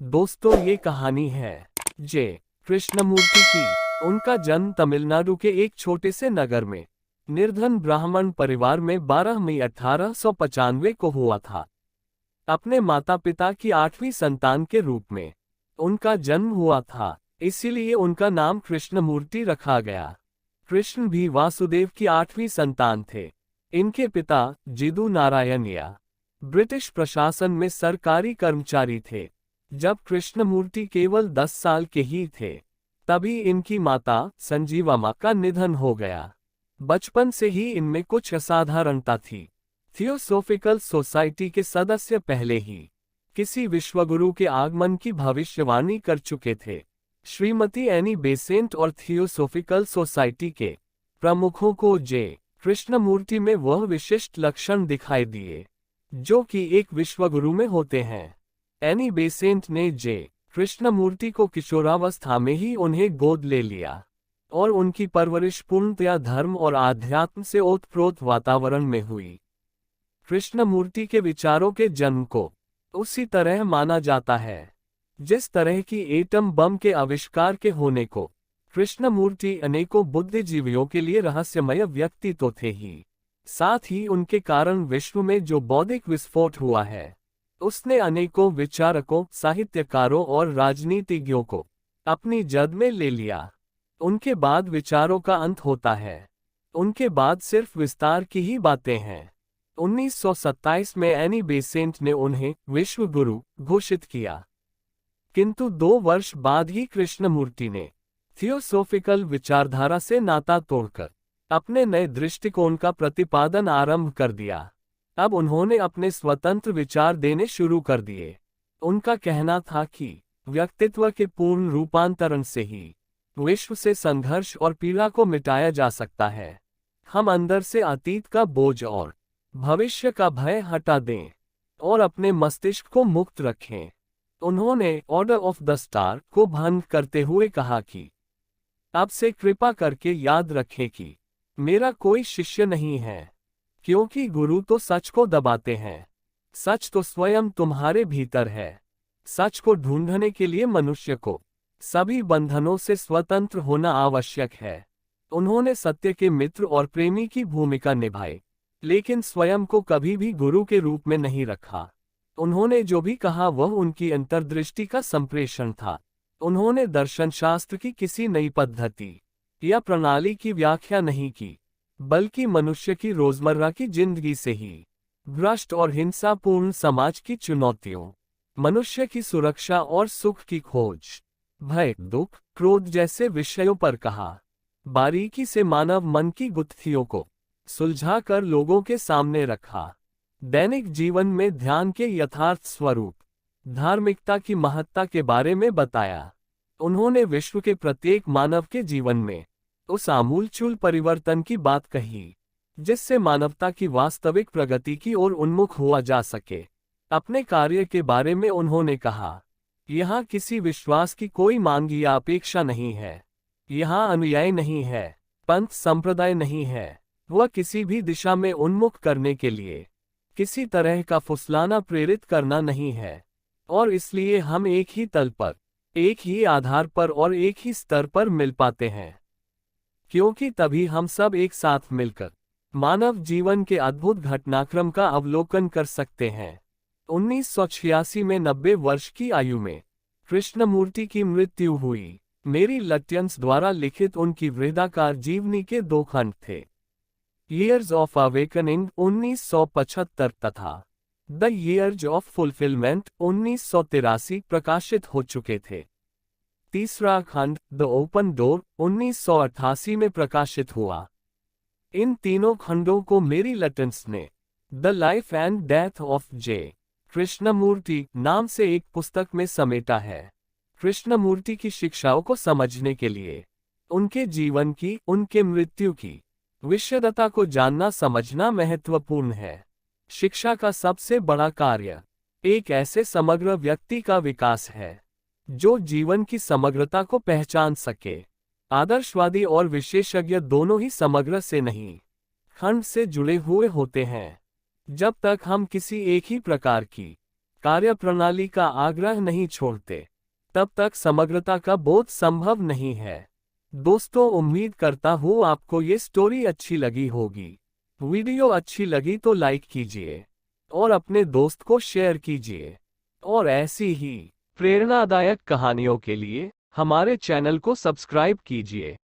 दोस्तों, ये कहानी है जे कृष्णमूर्ति की। उनका जन्म तमिलनाडु के एक छोटे से नगर में निर्धन ब्राह्मण परिवार में 12 मई 1895 को हुआ था। अपने माता पिता की 8वीं संतान के रूप में उनका जन्म हुआ था, इसीलिए उनका नाम कृष्णमूर्ति रखा गया। कृष्ण भी वासुदेव की 8वीं संतान थे। इनके पिता जिदू नारायणिया ब्रिटिश प्रशासन में सरकारी कर्मचारी थे। जब कृष्णमूर्ति केवल 10 साल के ही थे, तभी इनकी माता संजीवम्मा का निधन हो गया। बचपन से ही इनमें कुछ असाधारणता थी। थियोसोफिकल सोसाइटी के सदस्य पहले ही किसी विश्वगुरु के आगमन की भविष्यवाणी कर चुके थे। श्रीमती एनी बेसेंट और थियोसोफिकल सोसाइटी के प्रमुखों को जे कृष्णमूर्ति में वह विशिष्ट लक्षण दिखाई दिए जो कि एक विश्वगुरु में होते हैं। एनी बेसेंट ने जे कृष्णमूर्ति को किशोरावस्था में ही उन्हें गोद ले लिया और उनकी परवरिश पूर्णतया धर्म और आध्यात्म से ओतप्रोत वातावरण में हुई। कृष्णमूर्ति के विचारों के जन्म को उसी तरह माना जाता है जिस तरह की एटम बम के आविष्कार के होने को। कृष्णमूर्ति अनेकों बुद्धिजीवियों के लिए रहस्यमय व्यक्ति तो थे ही, साथ ही उनके कारण विश्व में जो बौद्धिक विस्फोट हुआ है, उसने अनेकों विचारकों, साहित्यकारों और राजनीतिज्ञों को अपनी जद में ले लिया। उनके बाद विचारों का अंत होता है, उनके बाद सिर्फ विस्तार की ही बातें हैं। 1927 में एनी बेसेंट ने उन्हें विश्व गुरु घोषित किया, किंतु 2 वर्ष बाद ही कृष्णमूर्ति ने थियोसोफिकल विचारधारा से नाता तोड़कर अपने नए दृष्टिकोण का प्रतिपादन आरंभ कर दिया। अब उन्होंने अपने स्वतंत्र विचार देने शुरू कर दिए। उनका कहना था कि व्यक्तित्व के पूर्ण रूपांतरण से ही विश्व से संघर्ष और पीड़ा को मिटाया जा सकता है। हम अंदर से अतीत का बोझ और भविष्य का भय हटा दें और अपने मस्तिष्क को मुक्त रखें। उन्होंने ऑर्डर ऑफ द स्टार को भंग करते हुए कहा कि अब से कृपा करके याद रखें कि मेरा कोई शिष्य नहीं है, क्योंकि गुरु तो सच को दबाते हैं। सच तो स्वयं तुम्हारे भीतर है। सच को ढूंढने के लिए मनुष्य को सभी बंधनों से स्वतंत्र होना आवश्यक है। उन्होंने सत्य के मित्र और प्रेमी की भूमिका निभाई, लेकिन स्वयं को कभी भी गुरु के रूप में नहीं रखा। उन्होंने जो भी कहा वह उनकी अंतर्दृष्टि का संप्रेषण था। उन्होंने दर्शन शास्त्र की किसी नई पद्धति या प्रणाली की व्याख्या नहीं की, बल्कि मनुष्य की रोजमर्रा की जिंदगी से ही भ्रष्ट और हिंसापूर्ण समाज की चुनौतियों, मनुष्य की सुरक्षा और सुख की खोज, भय, दुख, क्रोध जैसे विषयों पर कहा। बारीकी से मानव मन की गुत्थियों को सुलझाकर लोगों के सामने रखा। दैनिक जीवन में ध्यान के यथार्थ स्वरूप, धार्मिकता की महत्ता के बारे में बताया। उन्होंने विश्व के प्रत्येक मानव के जीवन में उस आमूलचूल परिवर्तन की बात कही जिससे मानवता की वास्तविक प्रगति की ओर उन्मुख हुआ जा सके। अपने कार्य के बारे में उन्होंने कहा, यहाँ किसी विश्वास की कोई मांग या अपेक्षा नहीं है। यहाँ अनुयायी नहीं है, पंथ संप्रदाय नहीं है। वह किसी भी दिशा में उन्मुख करने के लिए किसी तरह का फुसलाना प्रेरित करना नहीं है, और इसलिए हम एक ही तल पर, एक ही आधार पर और एक ही स्तर पर मिल पाते हैं, क्योंकि तभी हम सब एक साथ मिलकर मानव जीवन के अद्भुत घटनाक्रम का अवलोकन कर सकते हैं। 1986 में 90 वर्ष की आयु में कृष्णमूर्ति की मृत्यु हुई। मेरी लट्यंस द्वारा लिखित उनकी वृद्धाकार जीवनी के 2 खंड थे। ईयर्स ऑफ अवेकनिंग 1975 तथा द ईयर्स ऑफ फुलफिलमेंट 1983 प्रकाशित हो चुके थे। तीसरा खंड द ओपन डोर 1988 में प्रकाशित हुआ। इन तीनों खंडों को मेरी लट्यंस ने the life and death of J Krishnamurti नाम से एक पुस्तक में समेटा है। कृष्णमूर्ति की शिक्षाओं को समझने के लिए उनके जीवन की, उनके मृत्यु की विशदता को जानना समझना महत्वपूर्ण है। शिक्षा का सबसे बड़ा कार्य एक ऐसे समग्र व्यक्ति का विकास है जो जीवन की समग्रता को पहचान सके। आदर्शवादी और विशेषज्ञ दोनों ही समग्र से नहीं, खंड से जुड़े हुए होते हैं। जब तक हम किसी एक ही प्रकार की कार्यप्रणाली का आग्रह नहीं छोड़ते, तब तक समग्रता का बोध संभव नहीं है। दोस्तों, उम्मीद करता हूँ आपको ये स्टोरी अच्छी लगी होगी। वीडियो अच्छी लगी तो लाइक कीजिए और अपने दोस्त को शेयर कीजिए। और ऐसी ही प्रेरणादायक कहानियों के लिए हमारे चैनल को सब्सक्राइब कीजिए।